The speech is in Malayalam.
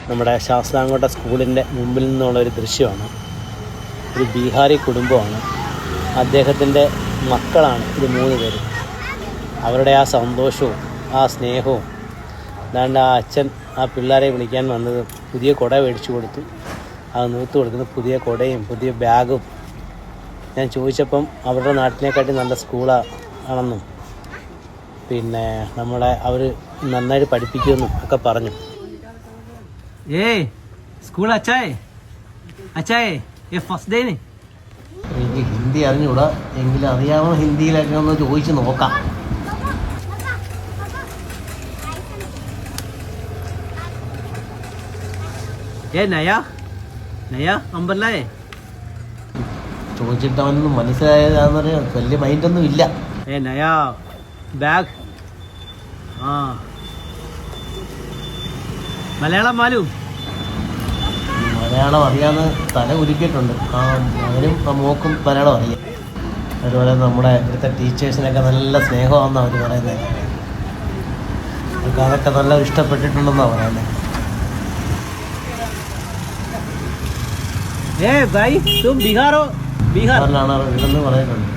നമ്മുടെ ശാസ്താംകോട്ട സ്കൂളിൻ്റെ മുമ്പിൽ നിന്നുള്ളൊരു ദൃശ്യമാണ്. ഒരു ബീഹാറി കുടുംബമാണ്. അദ്ദേഹത്തിൻ്റെ മക്കളാണ് ഇത് 3 പേര്. അവരുടെ ആ സന്തോഷവും ആ സ്നേഹവും. അതാണ്ട് ആ അച്ഛൻ ആ പിള്ളേരെ വിളിക്കാൻ വന്നത് പുതിയ കുട മേടിച്ചു കൊടുത്തു. അത് നൂത്ത് കൊടുക്കുന്നത് പുതിയ കുടയും പുതിയ ബാഗും. ഞാൻ ചോദിച്ചപ്പം അവരുടെ നാട്ടിനെക്കാട്ടി നല്ല സ്കൂളാണെന്നും പിന്നെ അവർ നന്നായിട്ട് പഠിപ്പിക്കുമെന്നും ഒക്കെ പറഞ്ഞു. സ്കൂൾ അച്ചായേ ഫസ്റ്റ് ഡേന് എനിക്ക് ഹിന്ദി അറിഞ്ഞൂടാ, എങ്കിലും അറിയാവുന്ന ഹിന്ദിയിലൊക്കെ ഒന്ന് ചോദിച്ച് നോക്കാം. നമ്പറിലേ ചോദിച്ചിട്ട് അവനൊന്നും മനസ്സിലായതാന്ന് പറയാം. വലിയ മൈൻഡൊന്നും ഇല്ല. നയാ ബാഗ് മലയാളം മാലു മലയാളം അറിയാന്ന് തല ഉരുക്കിയിട്ടുണ്ട്. ആ അവനും ആ മോക്കും മലയാളം അറിയാം. അതുപോലെ നമ്മുടെ ഇവിടുത്തെ ടീച്ചേഴ്സിനൊക്കെ നല്ല സ്നേഹമാണെന്നാണ് അവർ പറയുന്നത്. അതൊക്കെ നല്ല ഇഷ്ടപ്പെട്ടിട്ടുണ്ടെന്നാണ് പറയുന്നത്. ബിഹാറിലാണ് വീടെന്ന് പറയുന്നുണ്ട്.